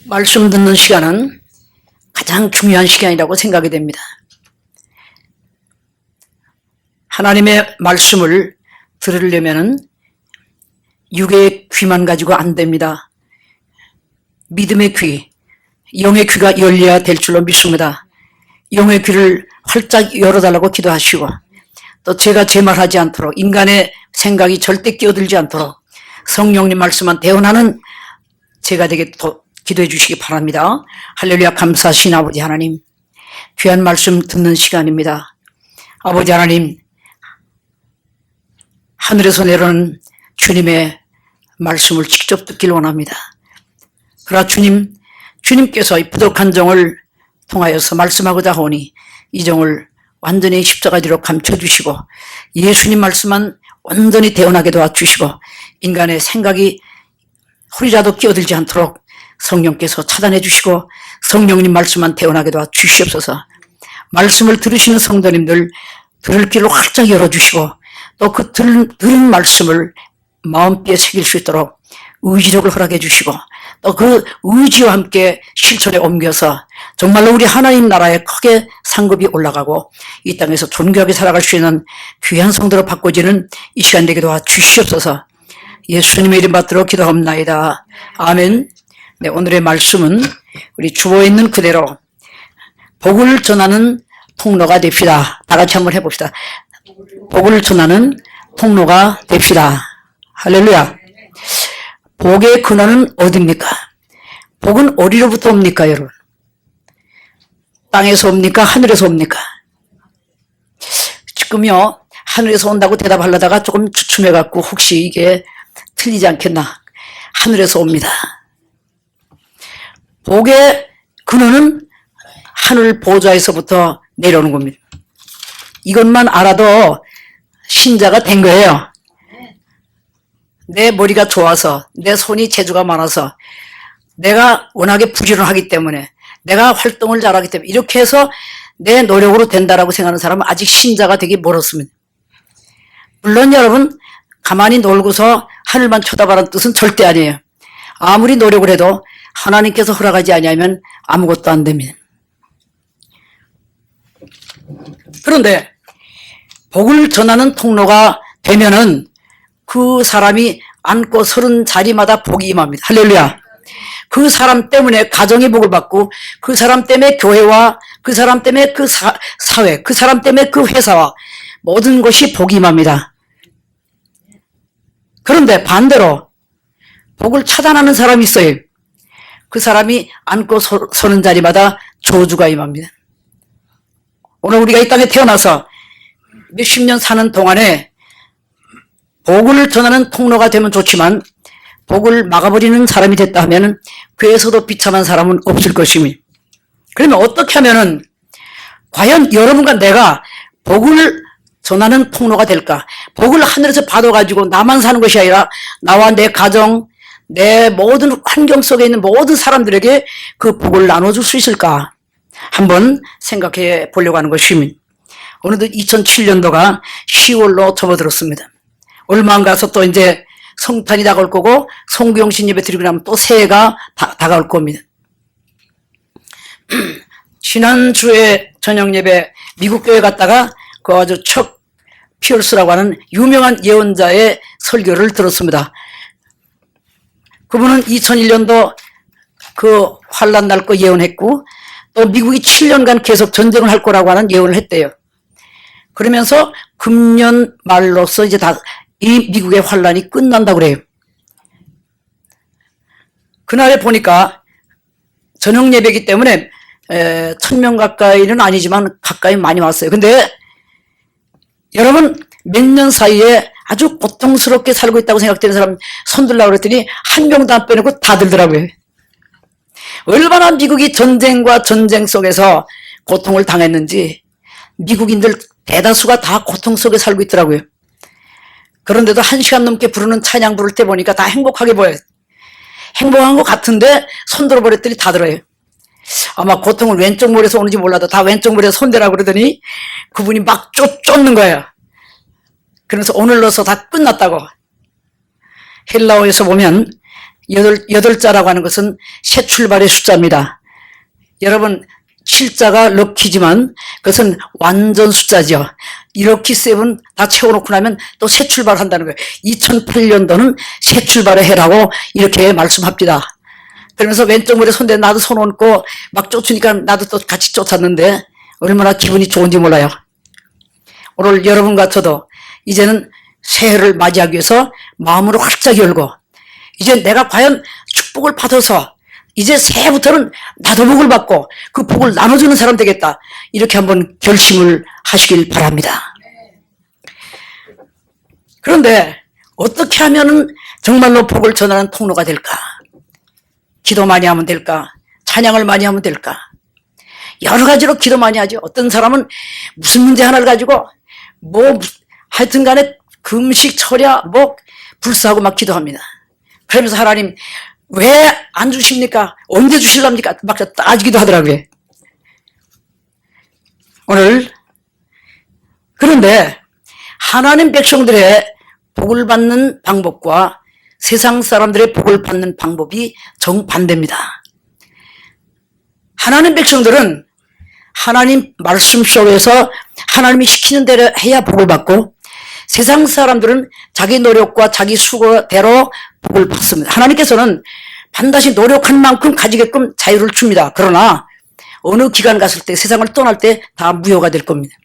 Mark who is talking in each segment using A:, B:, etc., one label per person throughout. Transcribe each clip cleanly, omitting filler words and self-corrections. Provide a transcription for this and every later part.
A: 말씀 듣는 시간은 가장 중요한 시간이라고 생각이 됩니다. 하나님의 말씀을 들으려면은 육의 귀만 가지고 안 됩니다. 믿음의 귀, 영의 귀가 열려야 될 줄로 믿습니다. 영의 귀를 활짝 열어달라고 기도하시고, 또 제가 제 말하지 않도록, 인간의 생각이 절대 끼어들지 않도록 성령님 말씀만 대언하는 제가 되게 기도해 주시기 바랍니다. 할렐루야. 감사하신 아버지 하나님, 귀한 말씀 듣는 시간입니다. 아버지 하나님, 하늘에서 내려오는 주님의 말씀을 직접 듣기를 원합니다. 그러나 주님께서 이 부족한 정을 통하여서 말씀하고자 하오니 이 정을 완전히 십자가 뒤로 감춰주시고 예수님 말씀만 온전히 대언하게 도와주시고 인간의 생각이 허리라도 끼어들지 않도록 성령께서 차단해 주시고 성령님 말씀만 대언하게 도와주시옵소서. 말씀을 들으시는 성도님들 들을 길을 활짝 열어주시고 또 그 들은 말씀을 마음뼈에 새길 수 있도록 의지력을 허락해 주시고 또 그 의지와 함께 실천에 옮겨서 정말로 우리 하나님 나라에 크게 상급이 올라가고 이 땅에서 존귀하게 살아갈 수 있는 귀한 성도로 바꿔지는 이 시간 되게 도와주시옵소서. 예수님의 이름 받들어 기도합나이다. 아멘. 네, 오늘의 말씀은 우리 주보에 있는 그대로 복을 전하는 통로가 됩시다. 다 같이 한번 해봅시다. 복을 전하는 통로가 됩시다. 할렐루야. 복의 근원은 어디입니까? 복은 어디로부터 옵니까, 여러분? 땅에서 옵니까? 하늘에서 옵니까? 지금요, 하늘에서 온다고 대답하려다가 조금 주춤해갖고 혹시 이게 틀리지 않겠나? 하늘에서 옵니다. 복의 근원은 하늘 보좌에서부터 내려오는 겁니다. 이것만 알아도 신자가 된 거예요. 내 머리가 좋아서, 내 손이 재주가 많아서, 내가 워낙에 부지런하기 때문에, 내가 활동을 잘하기 때문에 이렇게 해서 내 노력으로 된다라고 생각하는 사람은 아직 신자가 되기 멀었습니다. 물론 여러분 가만히 놀고서 하늘만 쳐다보라는 뜻은 절대 아니에요. 아무리 노력을 해도 하나님께서 허락하지 아니하면 아무것도 안 됩니다. 그런데 복을 전하는 통로가 되면은 그 사람이 앉고 서는 자리마다 복이 임합니다. 할렐루야. 그 사람 때문에 가정의 복을 받고 그 사람 때문에 교회와 그 사람 때문에 그 사회, 그 사람 때문에 그 회사와 모든 것이 복이 임합니다. 그런데 반대로 복을 차단하는 사람이 있어요. 그 사람이 앉고 서는 자리마다 저주가 임합니다. 오늘 우리가 이 땅에 태어나서 몇십 년 사는 동안에 복을 전하는 통로가 되면 좋지만 복을 막아버리는 사람이 됐다 하면 그에서도 비참한 사람은 없을 것입니다. 그러면 어떻게 하면은 과연 여러분과 내가 복을 전하는 통로가 될까? 복을 하늘에서 받아가지고 나만 사는 것이 아니라 나와 내 가정, 내 모든 환경 속에 있는 모든 사람들에게 그 복을 나눠줄 수 있을까? 한번 생각해 보려고 하는 것입니다. 오늘도 2007년도가 10월로 접어들었습니다. 얼마 안 가서 또 이제 성탄이 다가올 거고 송구영신 예배 드리고 나면 또 새해가 다가올 겁니다. 지난주에 저녁 예배 미국 교회 갔다가 그 아주 척 피어스라고 하는 유명한 예언자의 설교를 들었습니다. 그분은 2001년도 그 환란 날 거 예언했고 또 미국이 7년간 계속 전쟁을 할 거라고 하는 예언을 했대요. 그러면서 금년 말로서 이제 다 이 미국의 환란이 끝난다고 그래요. 그날에 보니까 저녁 예배이기 때문에 1000명 가까이는 아니지만 가까이 많이 왔어요. 근데 여러분 몇 년 사이에 아주 고통스럽게 살고 있다고 생각되는 사람 손 들라고 그랬더니 한 명도 안 빼놓고 다 들더라고요. 얼마나 미국이 전쟁과 전쟁 속에서 고통을 당했는지 미국인들 대다수가 다 고통 속에 살고 있더라고요. 그런데도 1시간 넘게 부르는 찬양 부를 때 보니까 다 행복하게 보여요. 행복한 것 같은데 손 들어버렸더니 다 들어요. 아마 고통을 왼쪽 머리에서 오는지 몰라도 다 왼쪽 머리에서 손대라고 그러더니 그분이 막 쫓는 거예요. 그래서 오늘로서 다 끝났다고. 헬라어에서 보면 여덟 자라고 하는 것은 새 출발의 숫자입니다. 여러분, 7자가 럭키지만 그것은 완전 숫자죠. 럭키 7 다 채워놓고 나면 또 새 출발한다는 거예요. 2008년도는 새 출발의 해라고 이렇게 말씀합니다. 그러면서 왼쪽 무에 손대 나도 손 얹고 막 쫓으니까 나도 또 같이 쫓았는데 얼마나 기분이 좋은지 몰라요. 오늘 여러분과 저도 이제는 새해를 맞이하기 위해서 마음으로 활짝 열고 이제 내가 과연 축복을 받아서 이제 새해부터는 나도 복을 받고 그 복을 나눠주는 사람 되겠다. 이렇게 한번 결심을 하시길 바랍니다. 그런데 어떻게 하면 정말로 복을 전하는 통로가 될까? 기도 많이 하면 될까? 찬양을 많이 하면 될까? 여러 가지로 기도 많이 하죠. 어떤 사람은 무슨 문제 하나를 가지고 하여튼 간에 금식, 철야, 불사하고 막 기도합니다. 그러면서 하나님 왜 안 주십니까? 언제 주실랍니까? 막 따지기도 하더라고요. 오늘 그런데 하나님 백성들의 복을 받는 방법과 세상 사람들의 복을 받는 방법이 정반대입니다. 하나님 백성들은 하나님 말씀 속에서 하나님이 시키는 대로 해야 복을 받고 세상 사람들은 자기 노력과 자기 수고대로 복을 받습니다. 하나님께서는 반드시 노력한 만큼 가지게끔 자유를 줍니다. 그러나 어느 기간 갔을 때 세상을 떠날 때 다 무효가 될 겁니다.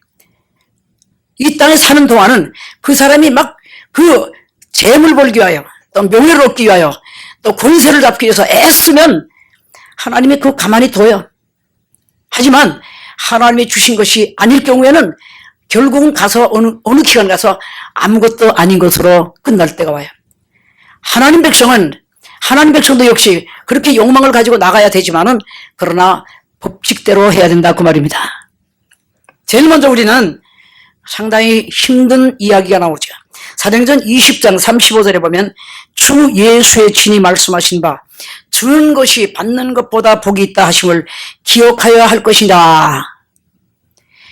A: 이 땅에 사는 동안은 그 사람이 막 그 재물 벌기 위하여 또 명예를 얻기 위하여 또 권세를 잡기 위해서 애쓰면 하나님이 그거 가만히 둬요. 하지만 하나님이 주신 것이 아닐 경우에는 결국은 가서 어느 기간 가서 아무것도 아닌 것으로 끝날 때가 와요. 하나님 백성도 역시 그렇게 욕망을 가지고 나가야 되지만은 그러나 법칙대로 해야 된다 그 말입니다. 제일 먼저 우리는 상당히 힘든 이야기가 나오죠. 사도행전 20장 35절에 보면 주 예수의 친히 말씀하신 바 주는 것이 받는 것보다 복이 있다 하심을 기억하여야 할 것이다.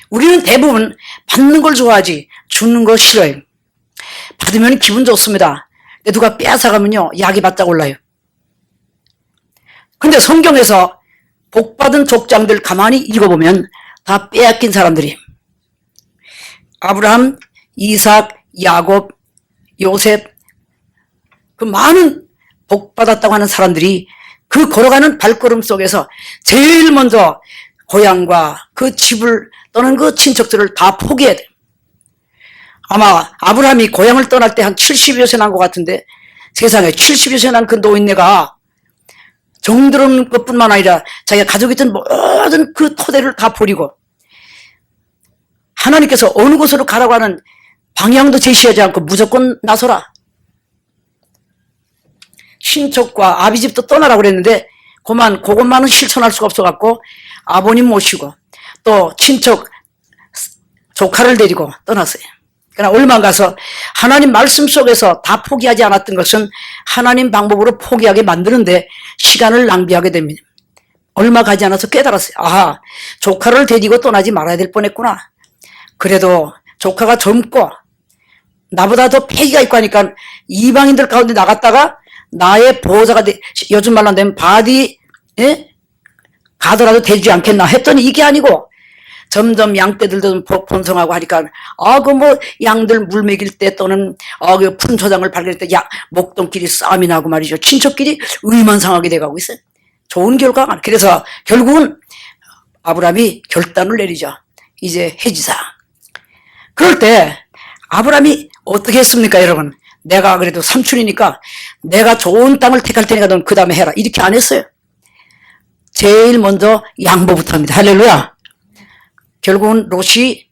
A: 우리는 대부분 받는 걸 좋아하지 주는 거 싫어요. 받으면 기분 좋습니다. 근데 누가 빼앗아가면요 약이 바짝 올라요. 근데 성경에서 복받은 족장들 가만히 읽어보면 다 빼앗긴 사람들이 아브라함, 이삭, 야곱, 요셉 그 많은 복받았다고 하는 사람들이 그 걸어가는 발걸음 속에서 제일 먼저 고향과 그 집을 또는 그 친척들을 다 포기해야 돼요. 아마 아브라함이 고향을 떠날 때 한 70여 세 난 것 같은데 세상에 70여 세 난 그 노인네가 정들은 것뿐만 아니라 자기가 가지고 있던 모든 그 토대를 다 버리고 하나님께서 어느 곳으로 가라고 하는 방향도 제시하지 않고 무조건 나서라. 친척과 아비집도 떠나라고 그랬는데 그것만은 실천할 수가 없어갖고 아버님 모시고 또 친척 조카를 데리고 떠났어요. 그러나 얼마 가서 하나님 말씀 속에서 다 포기하지 않았던 것은 하나님 방법으로 포기하게 만드는데 시간을 낭비하게 됩니다. 얼마 가지 않아서 깨달았어요. 아하, 조카를 데리고 떠나지 말아야 될 뻔했구나. 그래도 조카가 젊고 나보다 더 패기가 있고 하니까 이방인들 가운데 나갔다가 나의 보호자가 요즘 말로 되면 바디 가더라도 되지 않겠나 했더니 이게 아니고 점점 양떼들도 번성하고 하니까 양들 물 먹일 때 또는 그 푸른 초장을 발견할 때 목동끼리 싸움이 나고 말이죠. 친척끼리 의만 상하게 돼가고 있어요. 좋은 결과가. 그래서 결국은 아브라함이 결단을 내리죠. 이제 해지사. 그럴 때 아브라함이 어떻게 했습니까, 여러분? 내가 그래도 삼촌이니까 내가 좋은 땅을 택할 테니까 넌 그 다음에 해라. 이렇게 안 했어요. 제일 먼저 양보부터 합니다. 할렐루야. 결국은 롯이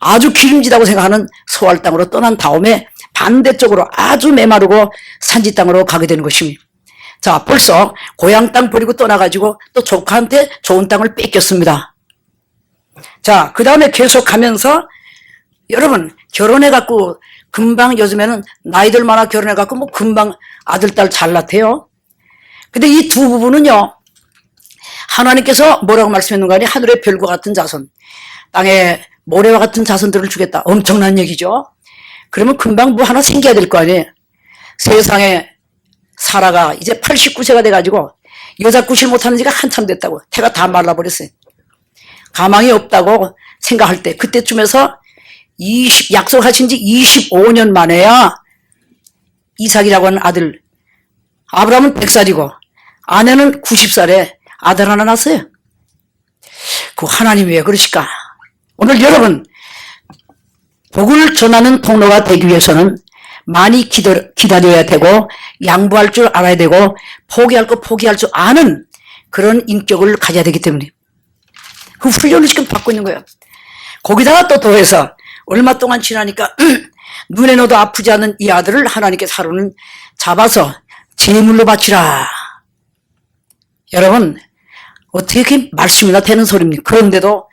A: 아주 기름지다고 생각하는 소알 땅으로 떠난 다음에 반대쪽으로 아주 메마르고 산지 땅으로 가게 되는 것입니다. 자, 벌써 고향 땅 버리고 떠나가지고 또 조카한테 좋은 땅을 뺏겼습니다. 자, 그 다음에 계속 가면서 여러분 결혼해갖고 금방 요즘에는 나이들 많아 결혼해갖고 금방 아들, 딸 잘 낳대요. 근데 이 두 부부는요, 하나님께서 뭐라고 말씀했는가 하니 하늘의 별과 같은 자손, 땅에 모래와 같은 자손들을 주겠다. 엄청난 얘기죠. 그러면 금방 뭐 하나 생겨야 될 거 아니에요. 세상에 사라가 이제 89세가 돼가지고 여자 구실 못하는 지가 한참 됐다고. 태가 다 말라버렸어요. 가망이 없다고 생각할 때 그때쯤에서 약속하신 지 25년 만에야 이삭이라고 하는 아들, 아브라함은 100살이고 아내는 90살에 아들 하나 낳았어요. 그 하나님이 왜 그러실까? 오늘 여러분, 복을 전하는 통로가 되기 위해서는 많이 기다려야 되고 양보할 줄 알아야 되고 포기할 거 포기할 줄 아는 그런 인격을 가져야 되기 때문에 그 훈련을 지금 받고 있는 거예요. 거기다가 또 더해서 얼마 동안 지나니까 눈에 넣어도 아프지 않은 이 아들을 하나님께서 하루는 잡아서 제물로 바치라. 여러분, 어떻게 그게 말씀이나 되는 소리입니까? 그런데도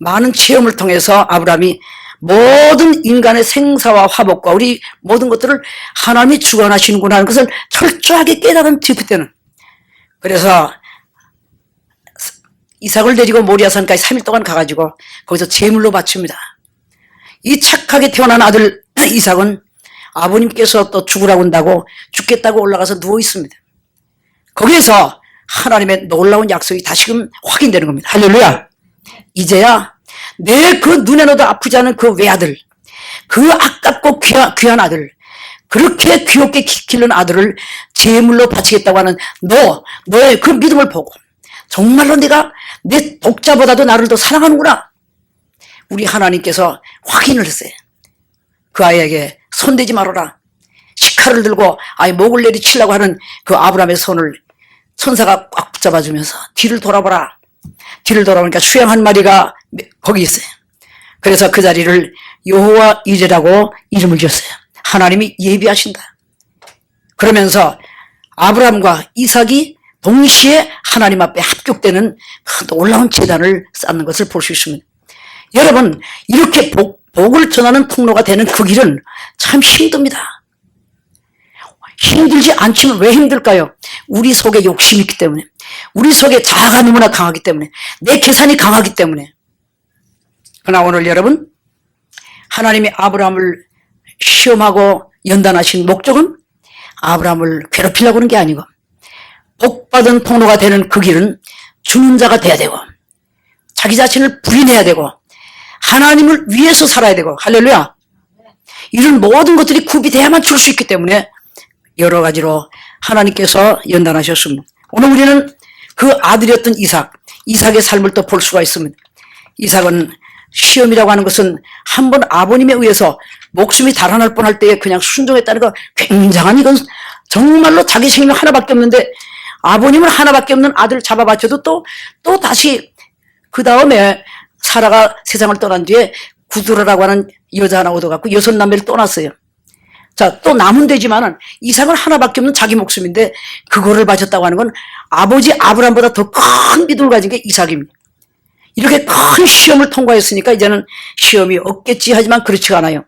A: 많은 체험을 통해서 아브라함이 모든 인간의 생사와 화복과 우리 모든 것들을 하나님이 주관하시는구나 하는 것을 철저하게 깨달은 뒤 그때는. 그래서 이삭을 데리고 모리아산까지 3일 동안 가가지고 거기서 제물로 바칩니다. 이 착하게 태어난 아들 이삭은 아버님께서 또 죽으라고 한다고 죽겠다고 올라가서 누워 있습니다. 거기에서 하나님의 놀라운 약속이 다시금 확인되는 겁니다. 할렐루야. 이제야 내 그 눈에 넣어도 아프지 않은 그 외아들, 그 아깝고 귀한 아들, 그렇게 귀엽게 기른 아들을 제물로 바치겠다고 하는 너의 그 믿음을 보고 정말로 내가 내 독자보다도 나를 더 사랑하는구나. 우리 하나님께서 확인을 했어요. 그 아이에게 손대지 말아라. 시칼을 들고 아이 목을 내리치려고 하는 그 아브라함의 손을 천사가 꽉 붙잡아주면서 뒤를 돌아보라. 뒤를 돌아보니까 수양 한 마리가 거기 있어요. 그래서 그 자리를 여호와 이레라고 이름을 지었어요. 하나님이 예비하신다. 그러면서 아브라함과 이삭이 동시에 하나님 앞에 합격되는 놀라운 제단을 쌓는 것을 볼 수 있습니다. 여러분, 이렇게 복을 전하는 통로가 되는 그 길은 참 힘듭니다. 힘들지 않지만 왜 힘들까요? 우리 속에 욕심이 있기 때문에, 우리 속에 자아가 너무나 강하기 때문에, 내 계산이 강하기 때문에. 그러나 오늘 여러분, 하나님이 아브라함을 시험하고 연단하신 목적은 아브라함을 괴롭히려고 하는 게 아니고 복받은 통로가 되는 그 길은 주는 자가 돼야 되고 자기 자신을 부인해야 되고 하나님을 위해서 살아야 되고, 할렐루야. 이런 모든 것들이 구비돼야만 줄 수 있기 때문에 여러 가지로 하나님께서 연단하셨습니다. 오늘 우리는 그 아들이었던 이삭의 삶을 또 볼 수가 있습니다. 이삭은 시험이라고 하는 것은 한번 아버님에 의해서 목숨이 달아날 뻔할 때에 그냥 순종했다는 거 굉장한, 이건 정말로 자기 생명 하나밖에 없는데 아버님은 하나밖에 없는 아들을 잡아바쳐도 또 다시 그 다음에 사라가 세상을 떠난 뒤에 구두라라고 하는 여자 하나 얻어갖고 6남매를 떠났어요. 자, 또 남은 되지만은 이삭은 하나밖에 없는 자기 목숨인데 그거를 바쳤다고 하는 건 아버지 아브라함보다 더 큰 믿음을 가진 게 이삭입니다. 이렇게 큰 시험을 통과했으니까 이제는 시험이 없겠지 하지만 그렇지가 않아요.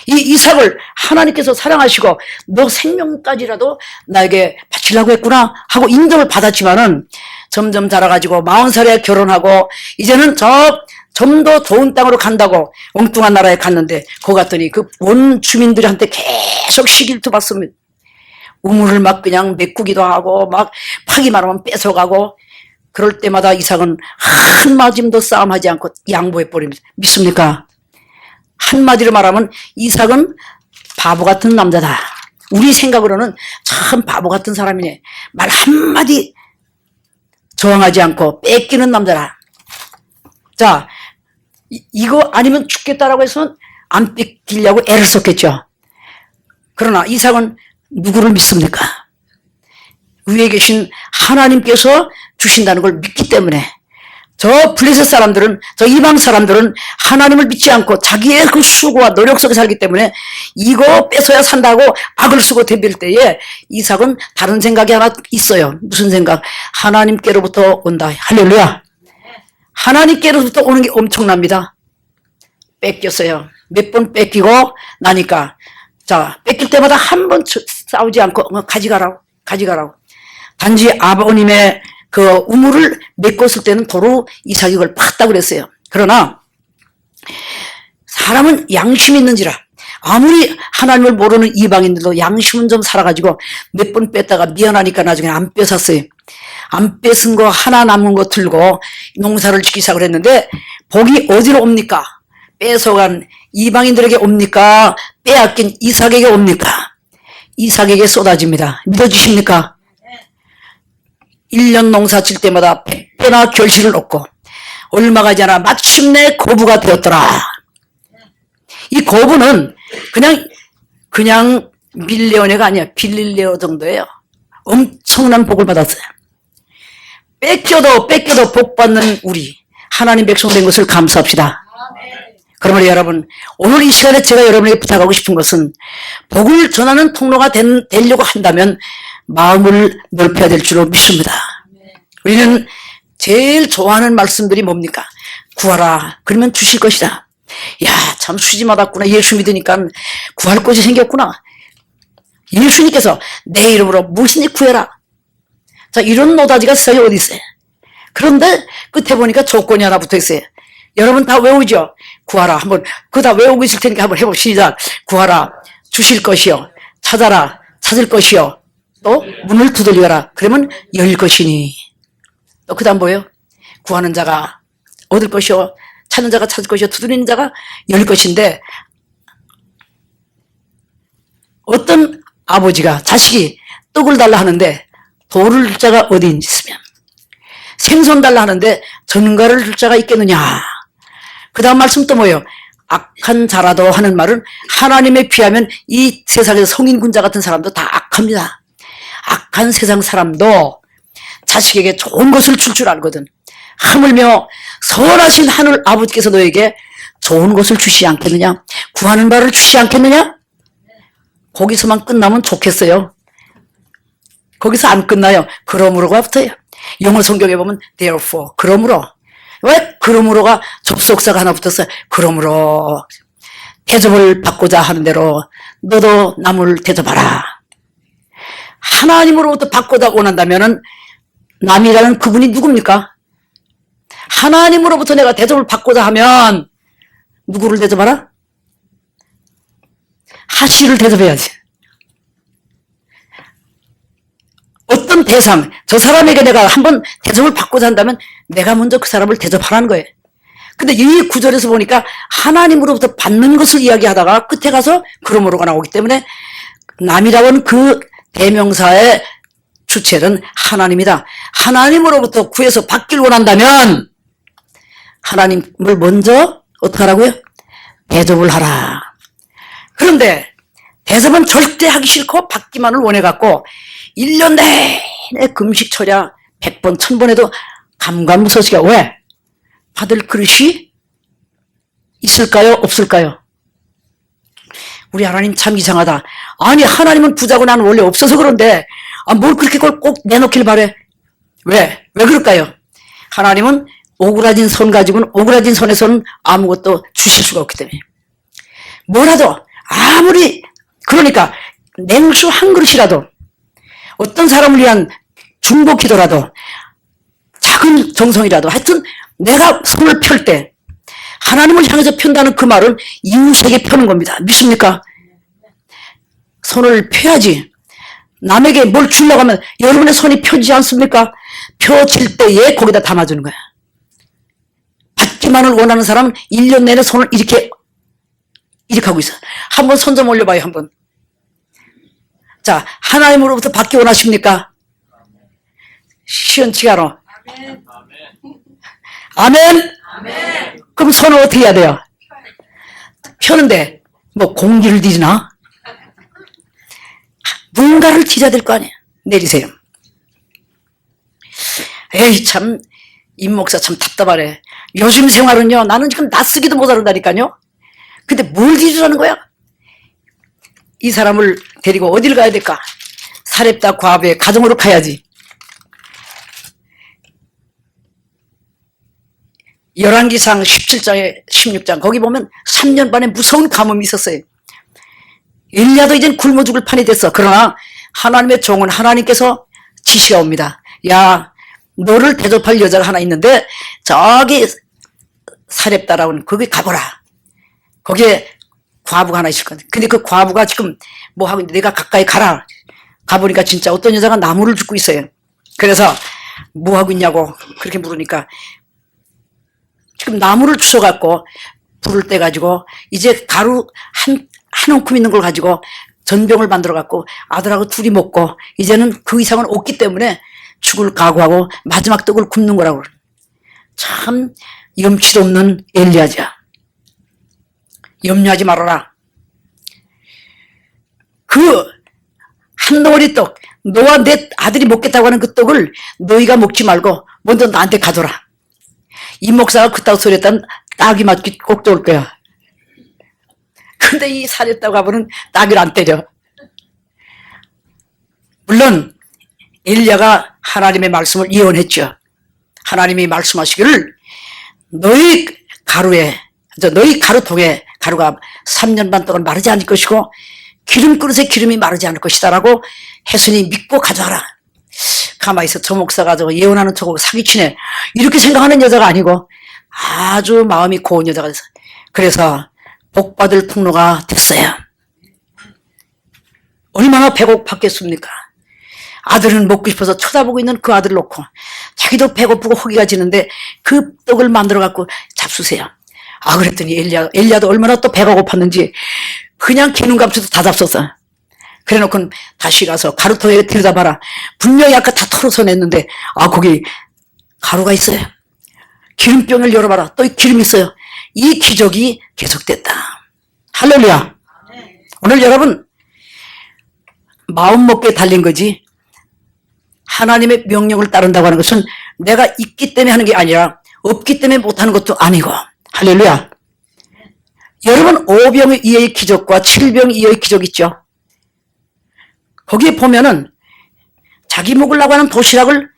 A: 이 이삭을 하나님께서 사랑하시고 너 생명까지라도 나에게 바치려고 했구나 하고 인정을 받았지만은 점점 자라가지고 40살에 결혼하고 이제는 좀 더 좋은 땅으로 간다고 엉뚱한 나라에 갔는데 거기 갔더니 그 원 주민들한테 계속 시길도 받습니다. 우물을 막 그냥 메꾸기도 하고 막 파기만 하면 뺏어가고 그럴 때마다 이삭은 한마디도 싸움하지 않고 양보해버립니다. 믿습니까? 한마디로 말하면 이삭은 바보 같은 남자다. 우리 생각으로는 참 바보 같은 사람이네. 말 한마디 저항하지 않고 뺏기는 남자라. 자, 이거 아니면 죽겠다라고 해서 안 뺏기려고 애를 썼겠죠. 그러나 이삭은 누구를 믿습니까? 위에 계신 하나님께서 주신다는 걸 믿기 때문에 저 블레셋 사람들은, 저 이방 사람들은 하나님을 믿지 않고 자기의 그 수고와 노력 속에 살기 때문에 이거 뺏어야 산다고 악을 쓰고 덤빌 때에 이삭은 다른 생각이 하나 있어요. 무슨 생각? 하나님께로부터 온다. 할렐루야. 하나님께로부터 오는 게 엄청납니다. 뺏겼어요. 몇 번 뺏기고 나니까 자, 뺏길 때마다 한 번 싸우지 않고 가져가라고. 단지 아버님의 그 우물을 메꿨을 때는 도로 이삭이 그걸 팠다고 그랬어요. 그러나 사람은 양심이 있는지라 아무리 하나님을 모르는 이방인들도 양심은 좀 살아가지고 몇 번 뺐다가 미안하니까 나중에 안 뺏었어요. 안 뺏은 거 하나 남은 거 들고 농사를 짓기 시작을 했는데 복이 어디로 옵니까? 뺏어간 이방인들에게 옵니까? 빼앗긴 이삭에게 옵니까? 이삭에게 쏟아집니다. 믿어주십니까? 1년 농사 질 때마다 100배나 결실을 얻고 얼마가 지지 않아 마침내 거부가 되었더라. 이 거부는 그냥 밀레오네가 아니야. 빌릴레오 정도예요. 엄청난 복을 받았어요. 뺏겨도 복 받는 우리 하나님 백성 된 것을 감사합시다. 그러므로 여러분, 오늘 이 시간에 제가 여러분에게 부탁하고 싶은 것은 복을 전하는 통로가 되려고 한다면 마음을 넓혀야 될 줄로 믿습니다. 우리는 제일 좋아하는 말씀들이 뭡니까? 구하라. 그러면 주실 것이다. 야, 참 수지 받았구나. 예수 믿으니까 구할 것이 생겼구나. 예수님께서 내 이름으로 무엇이니 구해라. 자, 이런 노다지가 세상에 어디 있어요? 그런데 끝에 보니까 조건이 하나 붙어 있어요. 여러분 다 외우죠? 구하라. 한번, 그거 다 외우고 있을 테니까 한번 해봅시다. 구하라. 주실 것이요. 찾아라. 찾을 것이요. 또 문을 두들려라. 그러면 열릴 것이니. 또 그 다음 뭐예요? 구하는 자가 얻을 것이요. 찾는 자가 찾을 것이요. 두드리는 자가 열릴 것인데, 어떤 아버지가 자식이 떡을 달라 하는데 돌을 줄 자가 어디 있으면, 생선 달라 하는데 전가를 줄 자가 있겠느냐. 그 다음 말씀 또 뭐예요? 악한 자라도 하는 말은 하나님에 비하면 이 세상에서 성인군자 같은 사람도 다 악합니다. 악한 세상 사람도 자식에게 좋은 것을 줄 줄 알거든. 하물며 선하신 하늘 아버지께서 너에게 좋은 것을 주시지 않겠느냐? 구하는 바를 주시지 않겠느냐? 거기서만 끝나면 좋겠어요. 거기서 안 끝나요. 그러므로가 붙어요. 영어 성경에 보면 therefore, 그러므로. 왜 그러므로가 접속사가 하나 붙었어요? 그러므로 대접을 받고자 하는 대로 너도 남을 대접하라. 하나님으로부터 받고자 원한다면은 남이라는 그분이 누굽니까? 하나님으로부터 내가 대접을 받고자 하면 누구를 대접하라? 하시를 대접해야지. 어떤 대상, 저 사람에게 내가 한번 대접을 받고자 한다면 내가 먼저 그 사람을 대접하라는 거예요. 근데 이 구절에서 보니까 하나님으로부터 받는 것을 이야기하다가 끝에 가서 그러므로가 나오기 때문에 남이라고 하는 그 대명사의 주체는 하나님이다. 하나님으로부터 구해서 받길 원한다면 하나님을 먼저 어떻게 하라고요? 대접을 하라. 그런데 대접은 절대 하기 싫고 받기만을 원해갖고 1년 내내 금식철야 100번 1000번 해도 감감무소식이야. 왜? 받을 그릇이 있을까요? 없을까요? 우리 하나님 참 이상하다. 아니 하나님은 부자고 나는 원래 없어서 그런데 뭘 그렇게 꼭 내놓길 바래. 왜 그럴까요? 하나님은 오그라진 손 가지고는 오그라진 손에서는 아무것도 주실 수가 없기 때문에 뭐라도 아무리 그러니까 냉수 한 그릇이라도 어떤 사람을 위한 중보 기도라도 작은 정성이라도 하여튼 내가 손을 펼 때 하나님을 향해서 편다는 그 말은 이웃에게 펴는 겁니다. 믿습니까? 손을 펴야지. 남에게 뭘 주려고 하면 여러분의 손이 펴지지 않습니까? 펴질 때에 거기다 담아주는 거야. 받기만을 원하는 사람은 1년 내내 손을 이렇게 하고 있어. 한번 손 좀 올려봐요. 한번. 자, 하나님으로부터 받기 원하십니까? 시원치가 않아. 아멘. 아멘. 그럼 손을 어떻게 해야 돼요? 펴는데 뭐 공기를 뒤지나? 뭔가를 뒤져야 될 거 아니에요. 내리세요. 에이 참 임 목사 참 답답하네. 요즘 생활은요 나는 지금 낯쓰기도 모자란다니까요. 근데 뭘 뒤지라는 거야? 이 사람을 데리고 어디를 가야 될까? 사렙다 과부의 가정으로 가야지. 열왕기상 17장에 16장 거기 보면 3년 반에 무서운 가뭄이 있었어요. 엘리야도 이젠 굶어 죽을 판이 됐어. 그러나 하나님의 종은 하나님께서 지시가 옵니다. 야 너를 대접할 여자가 하나 있는데 저기 사렙다라고 하는 거기 가보라. 거기에 과부가 하나 있을 건데. 근데 그 과부가 지금 뭐 하고 있는데 내가 가까이 가보니까 진짜 어떤 여자가 나무를 줍고 있어요. 그래서 뭐 하고 있냐고 그렇게 물으니까 지금 나무를 주워갖고 불을 떼가지고 이제 가루 한 움큼 있는 걸 가지고 전병을 만들어갖고 아들하고 둘이 먹고 이제는 그 이상은 없기 때문에 죽을 각오하고 마지막 떡을 굽는 거라고. 참 염치 없는 엘리야자. 염려하지 말아라. 그 한 덩어리 떡, 너와 내 아들이 먹겠다고 하는 그 떡을 너희가 먹지 말고 먼저 나한테 가져라. 이 목사가 그따구 소리 했다면 딱이 맞기 꼭 좋을 거야. 근데 이 사렸다고 하면은 딱이를 안 때려. 물론 엘리야가 하나님의 말씀을 예언했죠. 하나님이 말씀하시기를 너희 가루통에 가루가 3년 반 동안 마르지 않을 것이고 기름 그릇에 기름이 마르지 않을 것이다라고 했으니 믿고 가져와라. 가만히 있어. 저 목사가 저거 예언하는 저거 사기치네. 이렇게 생각하는 여자가 아니고 아주 마음이 고운 여자가 됐어. 그래서 복받을 통로가 됐어요. 얼마나 배고팠겠습니까? 아들은 먹고 싶어서 쳐다보고 있는 그 아들을 놓고 자기도 배고프고 허기가 지는데 그 떡을 만들어 갖고 잡수세요. 아, 그랬더니 엘리야도 얼마나 또 배가 고팠는지 그냥 기눈 감춰도 다 잡섰어. 그래 놓고 다시 가서 가루통에 들여다봐라. 분명히 아까 다 털어서 냈는데 아, 거기 가루가 있어요. 기름병을 열어봐라. 또 기름이 있어요. 이 기적이 계속됐다. 할렐루야. 오늘 여러분 마음 먹기에 달린 거지 하나님의 명령을 따른다고 하는 것은 내가 있기 때문에 하는 게 아니라 없기 때문에 못하는 것도 아니고. 할렐루야. 여러분 5병 이하의 기적과 7병 이하의 기적 있죠. 거기에 보면은 자기 먹으려고 하는 도시락을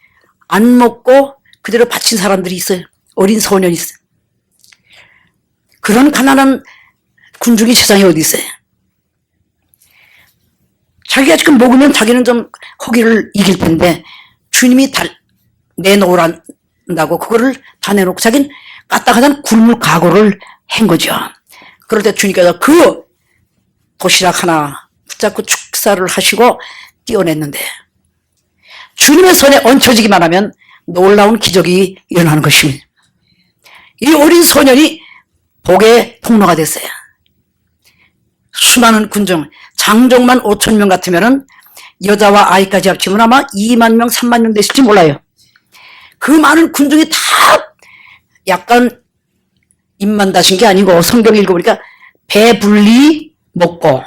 A: 안 먹고 그대로 바친 사람들이 있어요. 어린 소년이 있어요. 그런 가난한 군중이 세상에 어디 있어요. 자기가 지금 먹으면 자기는 좀 허기를 이길 텐데 주님이 내놓으란다고 그거를 다 내놓고 자기는 까딱하단 굶을 각오를 한 거죠. 그럴 때 주님께서 그 도시락 하나 붙잡고 축사를 하시고 띄어냈는데 주님의 손에 얹혀지기만 하면 놀라운 기적이 일어나는 것입니다. 이 어린 소년이 복의 통로가 됐어요. 수많은 군중, 장정만 5,000명 같으면은 여자와 아이까지 합치면 아마 2만 명, 3만 명 됐을지 몰라요. 그 많은 군중이 다 약간 입만 다신 게 아니고 성경 읽어보니까 배불리 먹고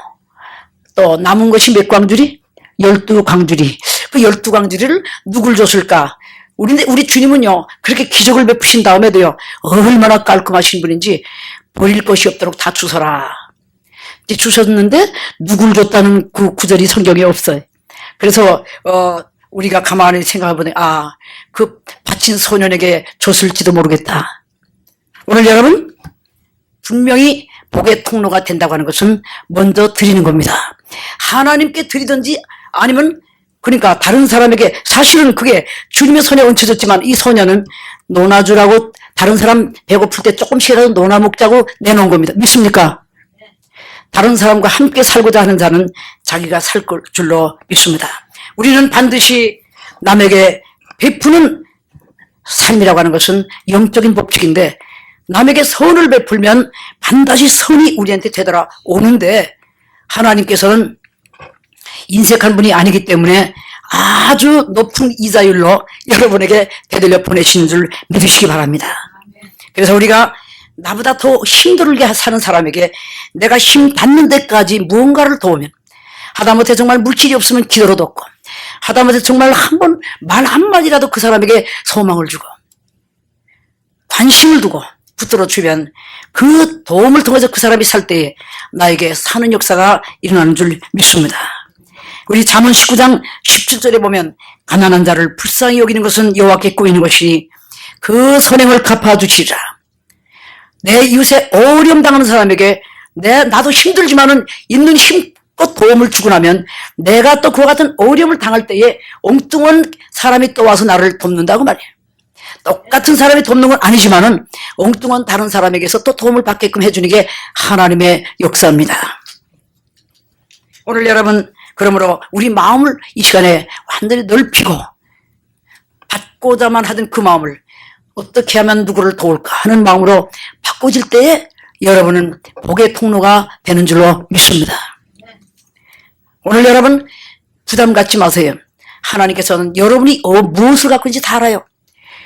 A: 또 남은 것이 몇 광주리? 12광주리. 그 12광주리를 누굴 줬을까? 우리 주님은요, 그렇게 기적을 베푸신 다음에도요, 얼마나 깔끔하신 분인지 버릴 것이 없도록 다 주서라. 이제 주셨는데 누굴 줬다는 그 구절이 성경에 없어요. 그래서 우리가 가만히 생각해보니 그 바친 소년에게 줬을지도 모르겠다. 오늘 여러분 분명히 복의 통로가 된다고 하는 것은 먼저 드리는 겁니다. 하나님께 드리든지 아니면 그러니까 다른 사람에게 사실은 그게 주님의 손에 얹혀졌지만 이 소년은 노나주라고 다른 사람 배고플 때 조금씩이라도 노나 먹자고 내놓은 겁니다. 믿습니까? 다른 사람과 함께 살고자 하는 자는 자기가 살 줄로 믿습니다. 우리는 반드시 남에게 베푸는 삶이라고 하는 것은 영적인 법칙인데 남에게 선을 베풀면 반드시 선이 우리한테 되돌아오는데 하나님께서는 인색한 분이 아니기 때문에 아주 높은 이자율로 여러분에게 되돌려 보내시는 줄 믿으시기 바랍니다. 그래서 우리가 나보다 더 힘들게 사는 사람에게 내가 힘 닿는 데까지 무언가를 도우면 하다못해 정말 물질이 없으면 기도로 돕고 하다못해 정말 말 한마디라도 그 사람에게 소망을 주고 관심을 두고 붙들어 주면 그 도움을 통해서 그 사람이 살 때에 나에게 사는 역사가 일어나는 줄 믿습니다. 우리 잠언 19장 17절에 보면 가난한 자를 불쌍히 여기는 것은 여호와께 꾸이는 것이 그 선행을 갚아주시리라. 내 이웃에 어려움 당하는 사람에게 나도 힘들지만은 있는 힘껏 도움을 주고 나면 내가 또 그와 같은 어려움을 당할 때에 엉뚱한 사람이 또 와서 나를 돕는다고 말이에요. 똑같은 사람이 돕는 건 아니지만은 엉뚱한 다른 사람에게서 또 도움을 받게끔 해주는 게 하나님의 역사입니다. 오늘 여러분, 그러므로 우리 마음을 이 시간에 완전히 넓히고 받고자만 하던 그 마음을 어떻게 하면 누구를 도울까 하는 마음으로 바꿔질 때에 여러분은 복의 통로가 되는 줄로 믿습니다. 오늘 여러분 부담 갖지 마세요. 하나님께서는 여러분이 무엇을 갖고 있는지 다 알아요.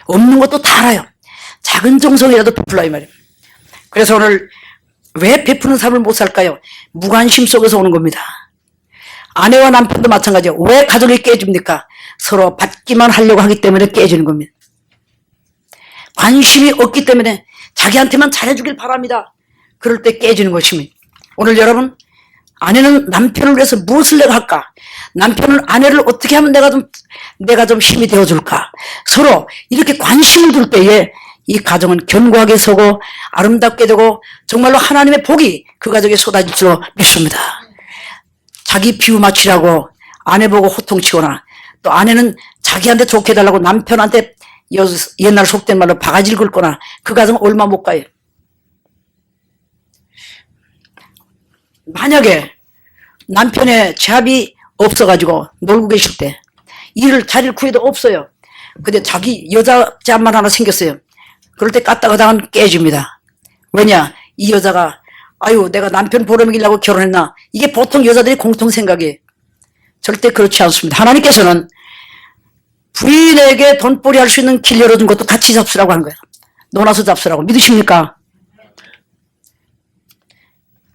A: 없는 것도 다 알아요. 작은 정성이라도 베풀라 이 말이에요. 그래서 오늘 왜 베푸는 삶을 못 살까요? 무관심 속에서 오는 겁니다. 아내와 남편도 마찬가지예요. 왜 가족이 깨집니까? 서로 받기만 하려고 하기 때문에 깨지는 겁니다. 관심이 없기 때문에 자기한테만 잘해주길 바랍니다. 그럴 때 깨지는 것입니다. 오늘 여러분, 아내는 남편을 위해서 무엇을 내가 할까? 남편은 아내를 어떻게 하면 내가 좀 힘이 되어줄까? 서로 이렇게 관심을 둘 때에 이 가정은 견고하게 서고 아름답게 되고 정말로 하나님의 복이 그 가정에 쏟아질 줄 믿습니다. 자기 비유 맞추라고 아내 보고 호통치거나 또 아내는 자기한테 좋게 해달라고 남편한테 옛날 속된 말로 바가지를 긁거나 그 가정은 얼마 못 가요. 만약에 남편의 잡이 없어가지고 놀고 계실 때 자리를 구해도 없어요. 근데 자기 여자 잡만 하나 생겼어요. 그럴 때 까딱하다간 깨집니다. 왜냐? 이 여자가 아유 내가 남편 보름이기려고 결혼했나? 이게 보통 여자들이 공통 생각이에요. 절대 그렇지 않습니다. 하나님께서는 부인에게 돈벌이 할 수 있는 길 열어준 것도 같이 잡수라고 하는 거예요. 놀아서 잡수라고. 믿으십니까?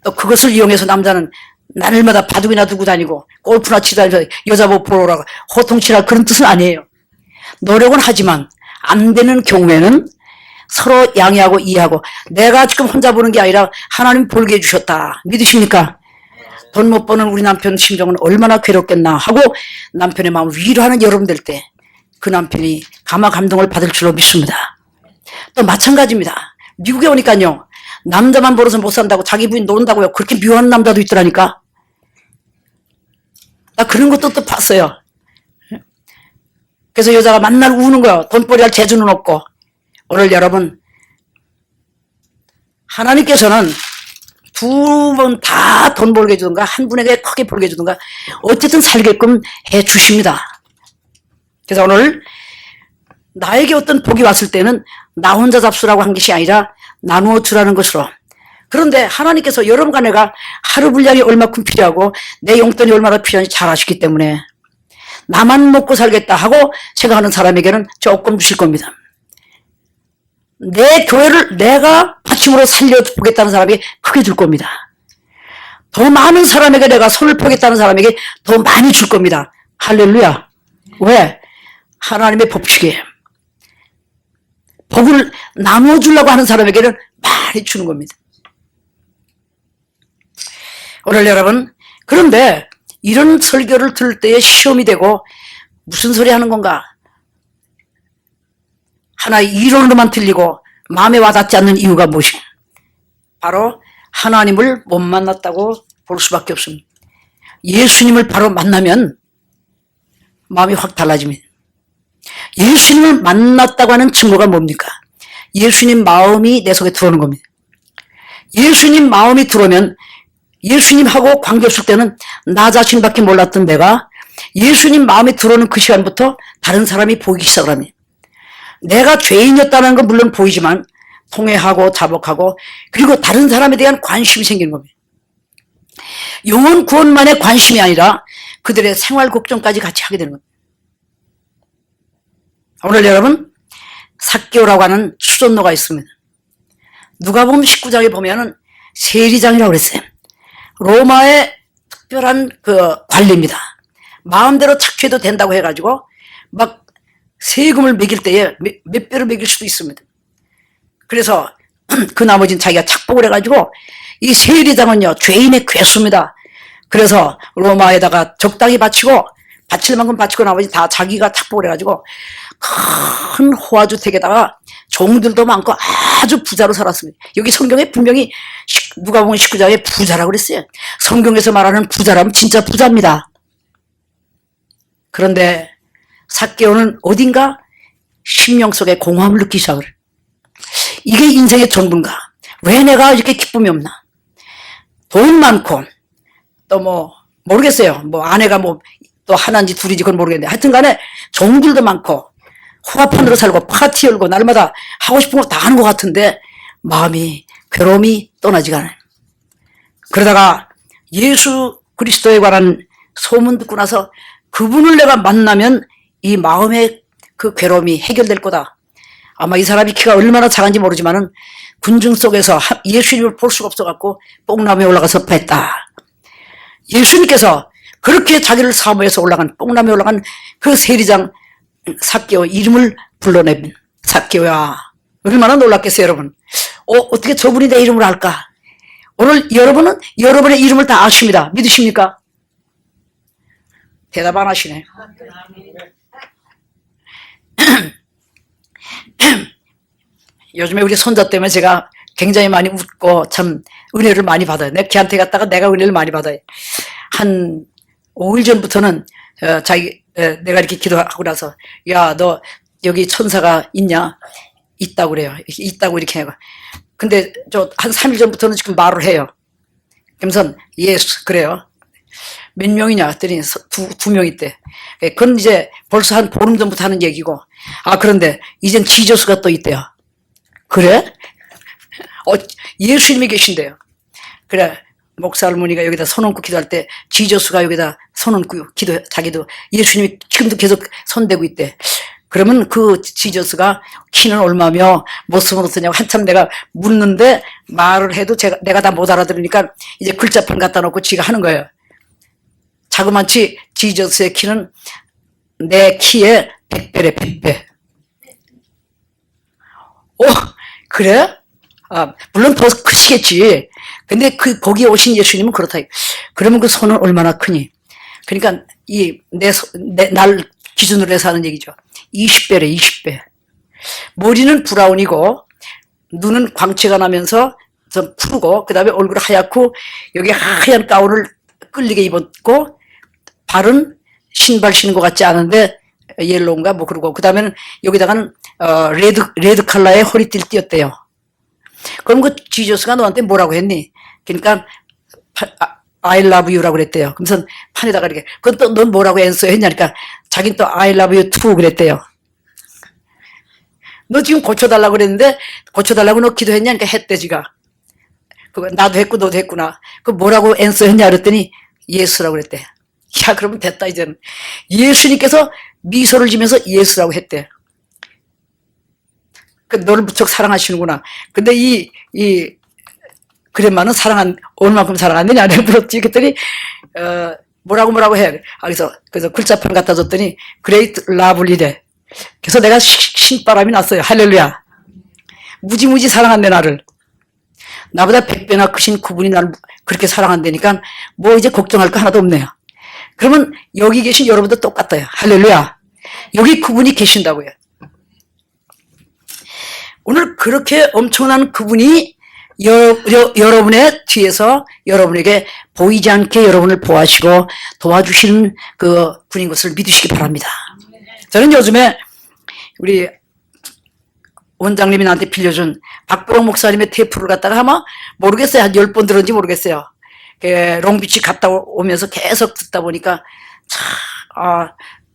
A: 또 그것을 이용해서 남자는 날마다 바둑이나 두고 다니고 골프나 치다 다니면서 여자 보러 오라고 호통치라 그런 뜻은 아니에요. 노력은 하지만 안 되는 경우에는 서로 양해하고 이해하고 내가 지금 혼자 보는 게 아니라 하나님 벌게 해주셨다. 믿으십니까? 돈 못 버는 우리 남편 심정은 얼마나 괴롭겠나 하고 남편의 마음을 위로하는 여러분 될 때 그 남편이 감화 감동을 받을 줄로 믿습니다. 또 마찬가지입니다. 미국에 오니까요. 남자만 벌어서 못 산다고 자기 부인 노른다고요. 그렇게 묘한 남자도 있더라니까. 나 그런 것도 또 봤어요. 그래서 여자가 만날 우는 거예요. 돈벌이 할 재주는 없고. 오늘 여러분 하나님께서는 두 번 다 돈 벌게 해주든가 한 분에게 크게 벌게 해주든가 어쨌든 살게끔 해주십니다. 그래서 오늘 나에게 어떤 복이 왔을 때는 나 혼자 잡수라고 한 것이 아니라 나누어 주라는 것으로. 그런데 하나님께서 여러분과 내가 하루 분량이 얼마큼 필요하고 내 용돈이 얼마나 필요한지 잘 아시기 때문에 나만 먹고 살겠다 하고 생각하는 사람에게는 조금 주실 겁니다. 내 교회를 내가 받침으로 살려보겠다는 사람에게 크게 줄 겁니다. 더 많은 사람에게 내가 손을 펴겠다는 사람에게 더 많이 줄 겁니다. 할렐루야. 왜? 하나님의 법칙이에요. 복을 나누어 주려고 하는 사람에게는 많이 주는 겁니다. 오늘 여러분, 그런데 이런 설교를 들을 때에 시험이 되고 무슨 소리 하는 건가? 하나의 이론으로만 들리고 마음에 와닿지 않는 이유가 무엇인가? 바로 하나님을 못 만났다고 볼 수밖에 없습니다. 예수님을 바로 만나면 마음이 확 달라집니다. 예수님을 만났다고 하는 증거가 뭡니까? 예수님 마음이 내 속에 들어오는 겁니다. 예수님 마음이 들어오면 예수님하고 관계없을 때는 나 자신밖에 몰랐던 내가 예수님 마음에 들어오는 그 시간부터 다른 사람이 보이기 시작합니다. 내가 죄인이었다는 건 물론 보이지만 통회하고 자복하고 그리고 다른 사람에 대한 관심이 생기는 겁니다. 영혼 구원만의 관심이 아니라 그들의 생활 걱정까지 같이 하게 되는 겁니다. 오늘 여러분 삭개오라고 하는 수전노가 있습니다. 누가복음 19장에 보면은 세리장이라고 그랬어요. 로마의 특별한 그 관리입니다. 마음대로 착취해도 된다고 해가지고 막 세금을 매길 때에 몇 배를 매길 수도 있습니다. 그래서 그 나머지는 자기가 착복을 해가지고 이 세리장은요 죄인의 괴수입니다. 그래서 로마에다가 적당히 바치고 바칠 만큼 바치고 나머지 다 자기가 착복을 해가지고 큰 호화주택에다가 종들도 많고 아주 부자로 살았습니다. 여기 성경에 분명히 누가복음 19장에 부자라고 그랬어요. 성경에서 말하는 부자라면 진짜 부자입니다. 그런데 삭개오는 어딘가 심령 속에 공허함을 느끼기 시작을 해요. 이게 인생의 전부인가? 왜 내가 이렇게 기쁨이 없나? 돈 많고 또 뭐 모르겠어요. 뭐 아내가 뭐 또 하나인지 둘인지 그건 모르겠는데 하여튼 간에 종들도 많고 후합판으로 살고 파티 열고 날마다 하고 싶은 거 다 하는 것 같은데 마음이 괴로움이 떠나지가 않아요. 그러다가 예수 그리스도에 관한 소문 듣고 나서 그분을 내가 만나면 이 마음의 그 괴로움이 해결될 거다. 아마 이 사람이 키가 얼마나 작은지 모르지만은 군중 속에서 예수님을 볼 수가 없어갖고 뽕나무에 올라가서 뵀다. 예수님께서 그렇게 자기를 사모해서 올라간 뽕나무에 올라간 그 세리장 삭개오 이름을 불러내면 삭개오야 얼마나 놀랐겠어요 여러분. 어떻게 저분이 내 이름을 알까? 오늘 여러분은 여러분의 이름을 다 아십니다. 믿으십니까? 대답 안 하시네. 요즘에 우리 손자 때문에 제가 굉장히 많이 웃고 참 은혜를 많이 받아요. 걔한테 갔다가 내가 은혜를 많이 받아요. 한 5일 전부터는 내가 이렇게 기도하고 나서 야, 너 여기 천사가 있냐? 있다고 그래요. 있다고 이렇게 해요. 근데 저 한 3일 전부터는 지금 말을 해요. 그러면서 예수 그래요. 몇 명이냐 했더니 두 명 있대. 그건 이제 벌써 한 보름 전부터 하는 얘기고. 그런데 이젠 지저스가 또 있대요. 그래? 예수님이 계신대요. 그래, 목사 할머니가 여기다 손 얹고 기도할 때 지저스가 여기다 손 얹고 자기도 예수님이 지금도 계속 손대고 있대. 그러면 그 지저스가 키는 얼마며 모습은 어떠냐고 한참 내가 묻는데 말을 해도 내가 다 못 알아들으니까 이제 글자판 갖다 놓고 지가 하는 거예요. 자그마치 지저스의 키는 내 키의 100배래 100배. 그래? 물론 더 크시겠지. 근데 거기에 오신 예수님은 그렇다. 그러면 그 손은 얼마나 크니? 그러니까 날 기준으로 해서 하는 얘기죠. 20배래 20배. 머리는 브라운이고 눈은 광채가 나면서 좀 푸르고 그다음에 얼굴 하얗고 여기 하얀 가운을 끌리게 입었고 발은 신발 신은 것 같지 않은데 옐로우인가 뭐 그러고 그다음에는 여기다가는 레드 컬러의 허리띠를 띄었대요. 그럼 그 지저스가 너한테 뭐라고 했니? 그러니까 I love you라고 그랬대요. 그러면서 판에다가 이렇게 그건 또 넌 뭐라고 앤서 했냐니까 자기는 또 I love you too 그랬대요. 너 지금 고쳐달라고 그랬는데 고쳐달라고 너 기도했냐니까 했대 지가. 그거 나도 했고 너도 했구나. 그 뭐라고 앤서 했냐 그랬더니 예수라고 그랬대. 야 그러면 됐다 이제는. 예수님께서 미소를 지면서 예수라고 했대. 너를 무척 사랑하시는구나. 근데 그랜마는 얼마큼 사랑하느냐 내가 물었지. 그랬더니 뭐라고 해. 그래서 글자판 갖다 줬더니 Great Love이래. 그래서 내가 신바람이 났어요. 할렐루야. 무지무지 사랑한대 나를. 나보다 100배나 크신 그분이 나를 그렇게 사랑한다니까 뭐 이제 걱정할 거 하나도 없네요. 그러면 여기 계신 여러분도 똑같아요. 할렐루야. 여기 그분이 계신다고요. 오늘 그렇게 엄청난 그분이 여러분의 뒤에서 여러분에게 보이지 않게 여러분을 보호하시고 도와주시는 그 분인 것을 믿으시기 바랍니다. 저는 요즘에 우리 원장님이 나한테 빌려준 박보록 목사님의 테이프를 갖다가 아마 모르겠어요. 한 10번 들었는지 모르겠어요. 롱비치 갔다 오면서 계속 듣다 보니까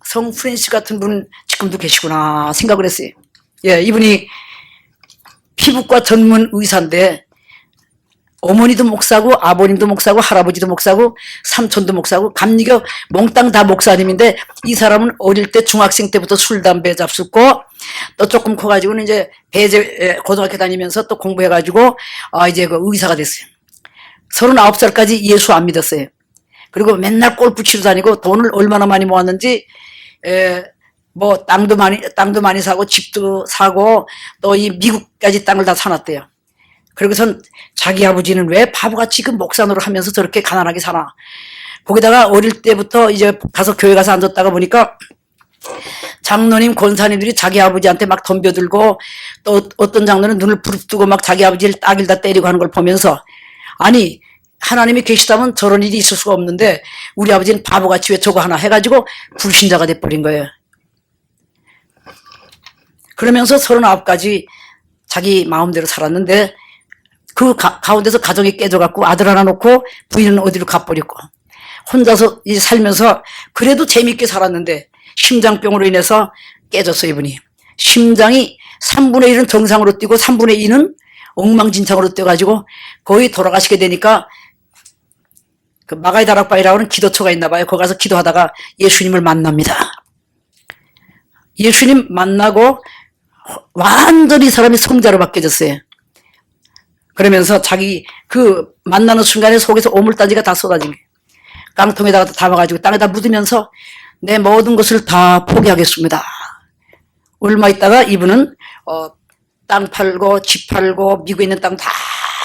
A: 성 프랜시스 같은 분 지금도 계시구나 생각을 했어요. 예, 이분이 피부과 전문 의사인데 어머니도 목사고 아버님도 목사고 할아버지도 목사고 삼촌도 목사고 감리교 몽땅 다 목사님인데 이 사람은 어릴 때 중학생 때부터 술 담배 잡숫고 또 조금 커가지고는 이제 고등학교 다니면서 또 공부해가지고 이제 그 의사가 됐어요. 39살까지 예수 안 믿었어요. 그리고 맨날 골프 치러 다니고 돈을 얼마나 많이 모았는지 뭐 땅도 많이 사고 집도 사고 또 이 미국까지 땅을 다 사놨대요. 그리고선 자기 아버지는 왜 바보같이 그 목사 노릇 하면서 저렇게 가난하게 사나. 거기다가 어릴 때부터 이제 가서 교회 가서 앉았다가 보니까 장로님 권사님들이 자기 아버지한테 막 덤벼들고 또 어떤 장로는 눈을 부릅뜨고 막 자기 아버지를 딱일다 때리고 하는 걸 보면서 아니 하나님이 계시다면 저런 일이 있을 수가 없는데 우리 아버지는 바보같이 왜 저거 하나 해가지고 불신자가 돼버린 거예요. 그러면서 39까지 자기 마음대로 살았는데 그 가운데서 가정이 깨져갖고 아들 하나 놓고 부인은 어디로 가버렸고 혼자서 이제 살면서 그래도 재밌게 살았는데 심장병으로 인해서 깨졌어. 이분이 심장이 3분의 1은 정상으로 뛰고 3분의 2는 엉망진창으로 뛰어가지고 거의 돌아가시게 되니까 그 마가이 다락방이라고 하는 기도처가 있나 봐요. 거기 가서 기도하다가 예수님을 만납니다. 예수님 만나고 완전히 사람이 성자로 바뀌어졌어요. 그러면서 자기 그 만나는 순간에 속에서 오물단지가 다 쏟아진 거예요. 깡통에다가 담아가지고 땅에다 묻으면서 내 모든 것을 다 포기하겠습니다. 얼마 있다가 이분은 땅 팔고 집 팔고 미국에 있는 땅 다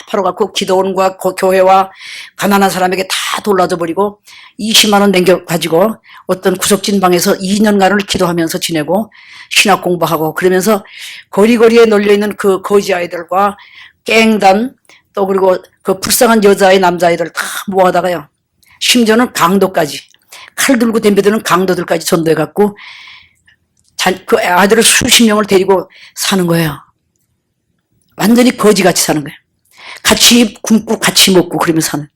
A: 팔아갖고 기도원과 교회와 가난한 사람에게 다 돌려줘 버리고 20만 원 남겨가지고 어떤 구석진 방에서 2년간을 기도하면서 지내고 신학 공부하고 그러면서 거리거리에 널려있는 그 거지 아이들과 깽단 또 그리고 그 불쌍한 여자애 남자아이들 다 모아다가요. 심지어는 강도까지 칼 들고 덤벼드는 강도들까지 전도해갖고 그 아이들을 수십 명을 데리고 사는 거예요. 완전히 거지같이 사는 거예요. 같이 굶고 같이 먹고 그러면서 사는.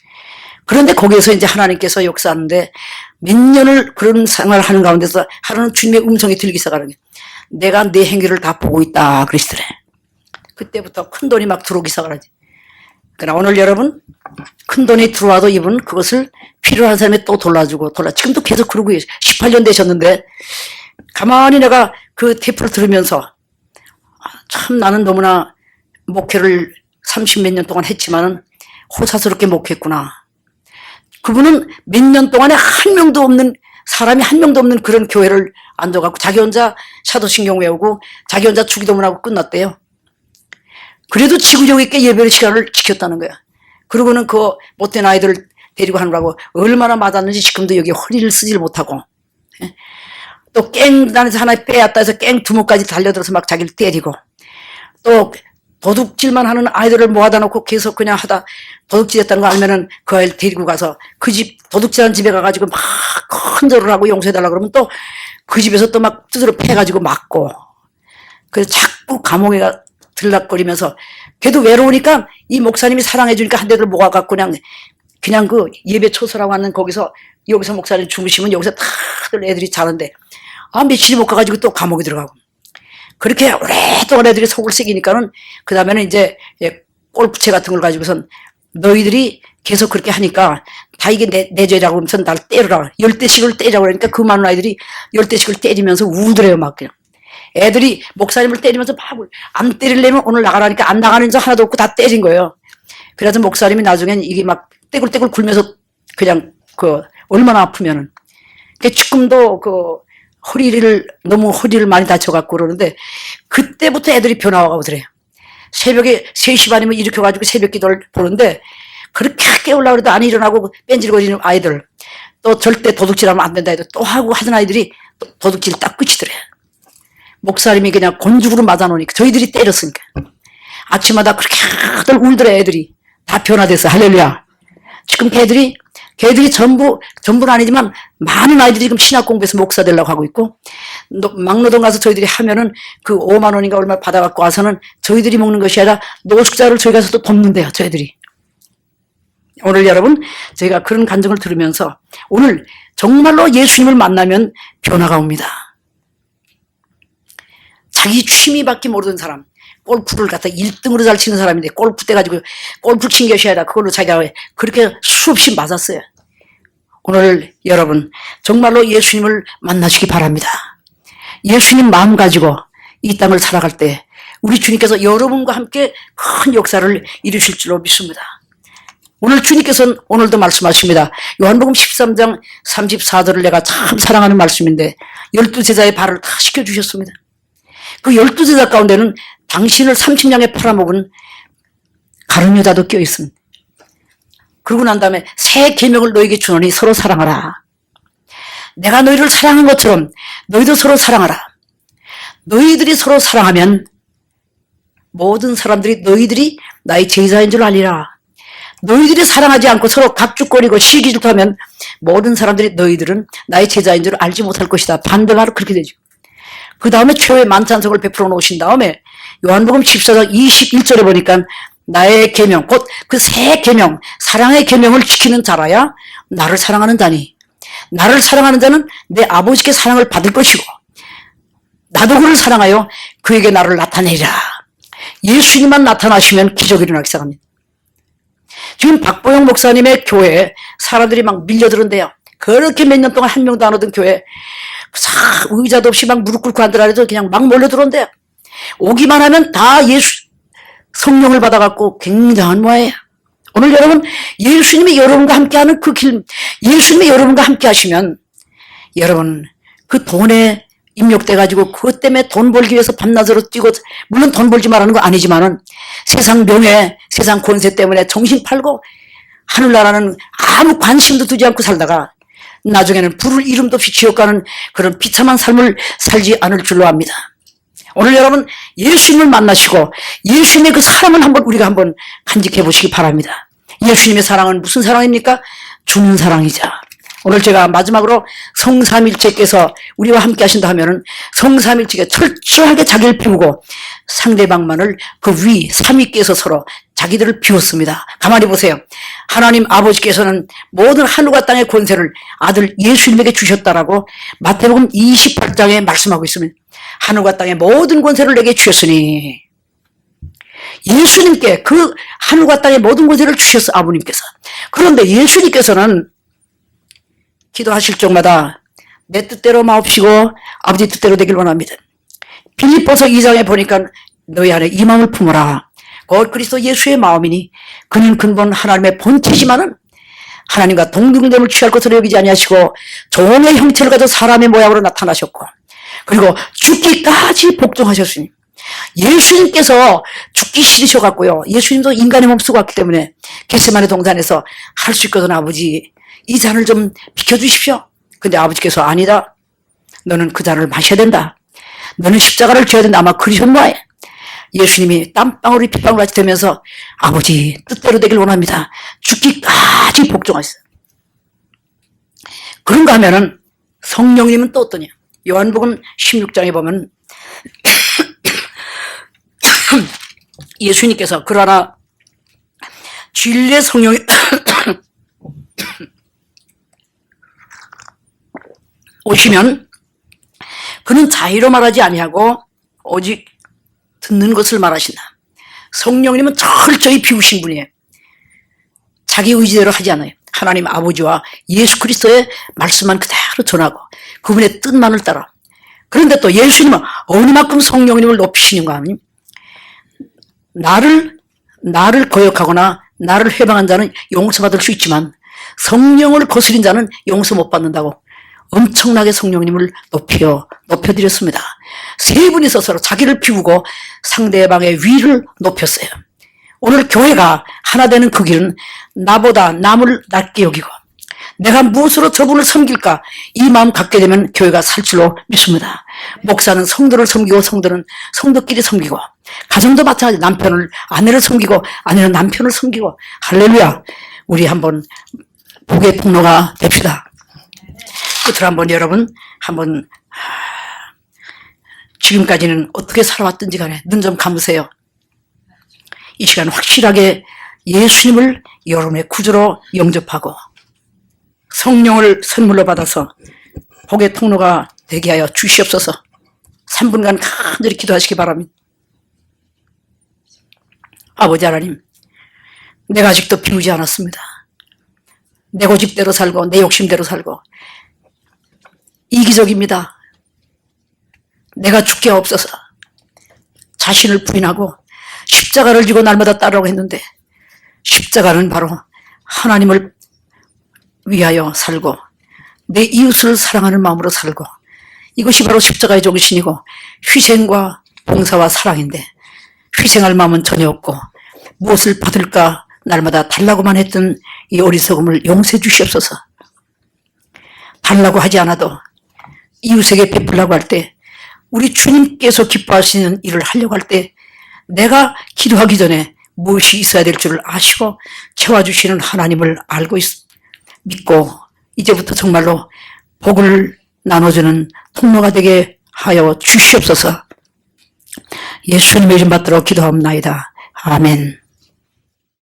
A: 그런데 거기에서 이제 하나님께서 역사하는데 몇 년을 그런 생활을 하는 가운데서 하루는 주님의 음성이 들리기 시작하는 거예요. 내가 내 행위를 다 보고 있다 그러시더래. 그때부터 큰 돈이 막 들어오기 시작하지. 그러나 오늘 여러분 큰 돈이 들어와도 이분 그것을 필요한 사람에 또 돌려주고 지금도 계속 그러고 18년 되셨는데 가만히 내가 그 테이프를 들으면서 참 나는 너무나 목회를 30몇 년 동안 했지만은 호사스럽게 목회했구나. 그분은 몇 년 동안에 한 명도 없는 사람이 한 명도 없는 그런 교회를 앉아갖고 자기 혼자 사도신경 외우고 자기 혼자 주기도문 하고 끝났대요. 그래도 지구력 있게 예배의 시간을 지켰다는 거야. 그러고는 그 못된 아이들을 데리고 하느라고 얼마나 맞았는지 지금도 여기 허리를 쓰지를 못하고 또 깽단에서 하나 빼앗다 해서 깽 두목까지 달려들어서 막 자기를 때리고 또 도둑질만 하는 아이들을 모아다 놓고 계속 그냥 하다 도둑질했다는 거 알면은 그 아이를 데리고 가서 그 집 도둑질한 집에 가가지고 막 큰절을 하고 용서해달라고 그러면 또 그 집에서 또 막 두드러 패가지고 맞고 그래서 자꾸 감옥에 들락거리면서 걔도 외로우니까 이 목사님이 사랑해주니까 한 대들 모아갖고 그냥 그 예배 초소라고 하는 거기서 여기서 목사님 주무시면 여기서 다들 애들이 자는데 며칠이 못 가가지고 또 감옥에 들어가고 그렇게 오랫동안 애들이 속을 새기니까는 그 다음에는 이제 골프채 같은 걸 가지고선 너희들이 계속 그렇게 하니까 다 이게 내 죄라고 하면서 날 때려라 10대씩을 때리라고 그러니까 그 많은 아이들이 10대씩을 때리면서 울더래요 막 그냥. 애들이 목사님을 때리면서 막 안 때리려면 오늘 나가라니까 안 나가는 자 하나도 없고 다 때린 거예요. 그래서 목사님이 나중엔 이게 막 떼굴떼굴 굴면서 그냥 얼마나 아프면은 지금도 너무 허리를 많이 다쳐갖고 그러는데 그때부터 애들이 변화하고 그래요. 새벽에 3시 반이면 일으켜가지고 새벽 기도를 보는데 그렇게 깨우려고 해도 안 일어나고 뺀질거리는 아이들 또 절대 도둑질하면 안 된다 해도 또 하고 하던 아이들이 도둑질 딱 끝이더래. 목사님이 그냥 곤죽으로 맞아놓으니까 저희들이 때렸으니까 아침마다 그렇게 울더래. 애들이 다 변화됐어. 할렐루야. 지금 걔들이 전부는 아니지만 많은 아이들이 지금 신학 공부해서 목사 되려고 하고 있고 막노동 가서 저희들이 하면은 그 5만 원인가 얼마 받아갖고 와서는 저희들이 먹는 것이 아니라 노숙자를 저희 가서 또 돕는데요. 저희들이. 오늘 여러분 저희가 그런 간증을 들으면서 오늘 정말로 예수님을 만나면 변화가 옵니다. 자기 취미밖에 모르는 사람 골프를 갖다 1등으로 잘 치는 사람인데 골프 떼가지고 골프 친 것이 아니라 그걸로 자기가 그렇게 수없이 맞았어요. 오늘 여러분 정말로 예수님을 만나시기 바랍니다. 예수님 마음 가지고 이 땅을 살아갈 때 우리 주님께서 여러분과 함께 큰 역사를 이루실 줄로 믿습니다. 오늘 주님께서는 오늘도 말씀하십니다. 요한복음 13장 34절을 내가 참 사랑하는 말씀인데 12제자의 발을 다 씻겨주셨습니다. 그 12제자 가운데는 당신을 30냥에 팔아먹은 가룟 여자도 껴있습니다. 그러고 난 다음에 새 계명을 너에게 주노니 서로 사랑하라. 내가 너희를 사랑한 것처럼 너희도 서로 사랑하라. 너희들이 서로 사랑하면 모든 사람들이 너희들이 나의 제자인 줄 알리라. 너희들이 사랑하지 않고 서로 각죽거리고 시기질투하면 모든 사람들이 너희들은 나의 제자인 줄 알지 못할 것이다. 반대말로 그렇게 되죠. 그 다음에 최후의 만찬석을 베풀어 놓으신 다음에 요한복음 14장 21절에 보니까 나의 계명, 곧 그 새 계명, 사랑의 계명을 지키는 자라야 나를 사랑하는 자니, 나를 사랑하는 자는 내 아버지께 사랑을 받을 것이고 나도 그를 사랑하여 그에게 나를 나타내리라. 예수님만 나타나시면 기적이 일어나기 시작합니다. 지금 박보영 목사님의 교회에 사람들이 막 밀려들은데요. 그렇게 몇 년 동안 한 명도 안 오던 교회, 의자도 없이 막 무릎 꿇고 앉으라해도 그냥 막 몰려들어온대요. 오기만 하면 다 성령을 받아갖고 굉장한 모양이에요. 오늘 여러분, 예수님이 여러분과 함께하는 그 길, 예수님이 여러분과 함께 하시면 여러분 그 돈에 입력돼가지고 그것 때문에 돈 벌기 위해서 밤낮으로 뛰고, 물론 돈 벌지 말라는 거 아니지만은 세상 명예, 세상 권세 때문에 정신 팔고 하늘나라는 아무 관심도 두지 않고 살다가 나중에는 부를 이름도 없이 지옥 가는 그런 비참한 삶을 살지 않을 줄로 압니다. 오늘 여러분 예수님을 만나시고 예수님의 그 사랑을 우리가 한번 간직해 보시기 바랍니다. 예수님의 사랑은 무슨 사랑입니까? 주는 사랑이자. 오늘 제가 마지막으로 성삼일체께서 우리와 함께 하신다 하면은 성삼일체가 철저하게 자기를 비우고 상대방만을 그 위 삼위께서 서로 자기들을 비웠습니다. 가만히 보세요. 하나님 아버지께서는 모든 하늘과 땅의 권세를 아들 예수님에게 주셨다라고 마태복음 28장에 말씀하고 있습니다. 하늘과 땅의 모든 권세를 내게 주셨으니, 예수님께 그 하늘과 땅의 모든 권세를 주셨어, 아버님께서. 그런데 예수님께서는 기도하실 적마다 내 뜻대로 마옵시고 아버지 뜻대로 되길 원합니다. 빌립보서 2장에 보니까 너희 안에 이 마음을 품어라. 곧 그리스도 예수의 마음이니 그는 근본 하나님의 본체지만은 하나님과 동등됨을 취할 것으로 여기지 아니하시고 종의 형체를 가져 사람의 모양으로 나타나셨고, 그리고 죽기까지 복종하셨으니, 예수님께서 죽기 싫으셔갖고요. 예수님도 인간의 몸 쓰고 왔기 때문에 겟세마네 동산에서 할 수 있거든, 아버지 이 잔을 좀 비켜주십시오. 근데 아버지께서 아니다. 너는 그 잔을 마셔야 된다. 너는 십자가를 져야 된다. 아마 그러셨나요? 예수님이 땀방울이 핏방울같이 되면서 아버지 뜻대로 되길 원합니다. 죽기까지 복종하셨어요. 그런가 하면은 성령님은 또 어떠냐? 요한복음 16장에 보면 예수님께서 그러나 진리의 성령이 오시면 그는 자의로 말하지 아니하고 오직 듣는 것을 말하신다. 성령님은 철저히 비우신 분이에요. 자기 의지대로 하지 않아요. 하나님 아버지와 예수 그리스도의 말씀만 그대로 전하고 그분의 뜻만을 따라. 그런데 또 예수님은 어느만큼 성령님을 높이시는가 하면, 나를 거역하거나 나를 회방한 자는 용서받을 수 있지만 성령을 거스린 자는 용서 못 받는다고 엄청나게 성령님을 높여드렸습니다. 세 분이서 서로 자기를 비우고 상대방의 위를 높였어요. 오늘 교회가 하나 되는 그 길은 나보다 남을 낮게 여기고 내가 무엇으로 저분을 섬길까, 이 마음 갖게 되면 교회가 살 줄로 믿습니다. 목사는 성도를 섬기고 성도는 성도끼리 섬기고, 가정도 마찬가지, 남편을 아내를 섬기고 아내는 남편을 섬기고. 할렐루야. 우리 한번 복의 통로가 됩시다. 끝으로 한번 여러분 한번 지금까지는 어떻게 살아왔든지 간에 눈 좀 감으세요. 이 시간 확실하게 예수님을 여러분의 구주로 영접하고 성령을 선물로 받아서 복의 통로가 되게 하여 주시옵소서. 3분간 간절히 기도하시기 바랍니다. 아버지 하나님, 내가 아직도 비우지 않았습니다. 내 고집대로 살고 내 욕심대로 살고 이기적입니다. 내가 죽게 없어서 자신을 부인하고 십자가를 지고 날마다 따르라고 했는데, 십자가는 바로 하나님을 위하여 살고 내 이웃을 사랑하는 마음으로 살고, 이것이 바로 십자가의 정신이고 희생과 봉사와 사랑인데, 희생할 마음은 전혀 없고 무엇을 받을까 날마다 달라고만 했던 이 어리석음을 용서해 주시옵소서. 달라고 하지 않아도 이웃에게 베풀라고 할 때, 우리 주님께서 기뻐하시는 일을 하려고 할 때 내가 기도하기 전에 무엇이 있어야 될 줄을 아시고 채워주시는 하나님을 알고 믿고 이제부터 정말로 복을 나눠주는 통로가 되게 하여 주시옵소서. 예수님의 이름 받들어 기도합나이다. 아멘.